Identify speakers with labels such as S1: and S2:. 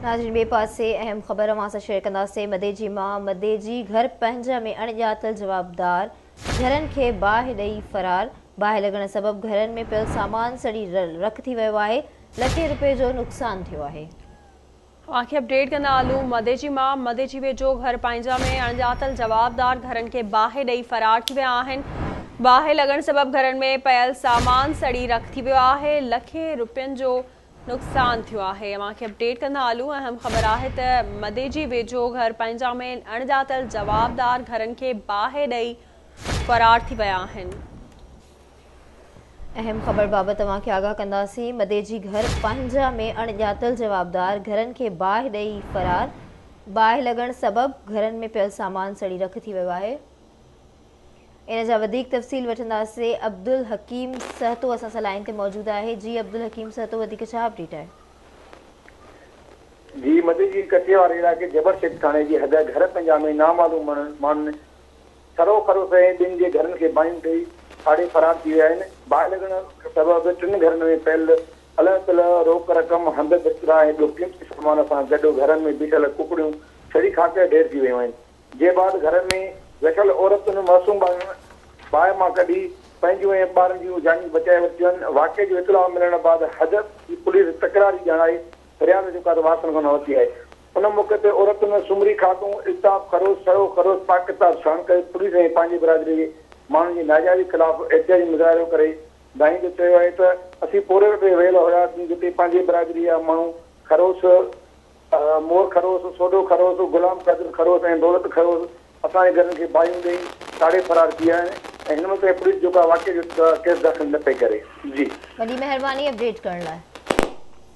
S1: नाज़रीन ॿिए पासे अहम ख़बर अवां सां शेयर कंदासीं। मदे जी माउ मदे जी घर पंहिंजा में अणॼातल जवाबदार घरनि खे बाहि ॾेई फरार। बाहि लॻण सबबि घरनि में पियल सामान सड़ी रख थी वियो आहे। लखे रुपए जो नुक़सान थियो आहे।
S2: आखिर अपडेट कंदा हलूं। मदे जी माउ मदे जी वेझो घर पंहिंजा में अणॼातल जवाबदार घरनि खे बाहि ॾेई फरार थी विया आहिनि। बाहि लॻण सबबि घरनि में पियल सामान सड़ी रख थी वियो आहे। लखे रुपयनि जो नुक़सान थियो आहे। अवांखे अपडेट कंदा हलूं। अहम ख़बर आहे त मदे जी वेझो घर पंहिंजा में अणॼातल जवाबदार घरनि खे बाहि ॾेई फरार थी विया आहिनि।
S1: अहम ख़बर बाबति तव्हांखे आगाह कंदासीं। मदे जी घर पंहिंजा में अणॼातल जवाबदार घरनि खे बाहि ॾेई फरार। बाहि लॻण सबबि घरनि में पियल सामान सड़ी रख थी वियो आहे। इन जा वधीक तफ़सील वठंदासीं। अब्दुल हकीम सहतो असां सां लाइन ते मौजूद आहे। जी अब्दुल हकीम सहतो, वधीक छा अपडेट आहे?
S3: जी मदे जी कचे वारे इलाइक़े जबर शेख थाणे जी हद घर पंहिंजा में नामालूम माण्हुनि सरो खरो से ॿिनि जे घरनि खे बाहिनि ॾेई फाड़े फरार थी विया आहिनि। बाहि लॻण सबबि टिनि घरनि में पियल अलॻि पियल रोक रक़म हंध बिस्तरा ऐं ॿियो कीमती सामान सां गॾु घरनि में बीठल कुकड़ियूं सड़ी खाके ढेर थी वियूं आहिनि। जे बाद घरनि में वेठल औरतुनि मासूम बाहि मां कढी पंहिंजूं ऐं ॿारनि जूं जानियूं बचाए वरितियूं आहिनि। वाक़े जो इतलाउ मिलण बाद हद जी पुलिस तकरारी ॼाणाई फरियाद जो का वासन कोन वरिती आहे। उन मौक़े ते औरतुनि सुमरी खातूं इल्ताफ़ खरोस सरो खरोस पाक किताब शान करे पुलिस ऐं पंहिंजी बिरादरी जे माण्हुनि जी नाजाइज़ी ख़िलाफ़ एहतियाजी मुज़ाहिरो करे दाईंदे चयो आहे त असीं पोरे ते वेल हुयासीं जिते पंहिंजी बिरादरी जा माण्हू खरोस मोर खरोस सोडो खरोस गुलाम क़दर खरोस ऐं दौलत खरोस असांजे घरनि खे बाहियूं ॾेई साड़े फरार थी विया आहिनि ऐं हिन में पुलिस जो का वाक़े जो केस दाख़िल न पई करे। जी
S1: वॾी महिरबानी अपडेट करण लाइ।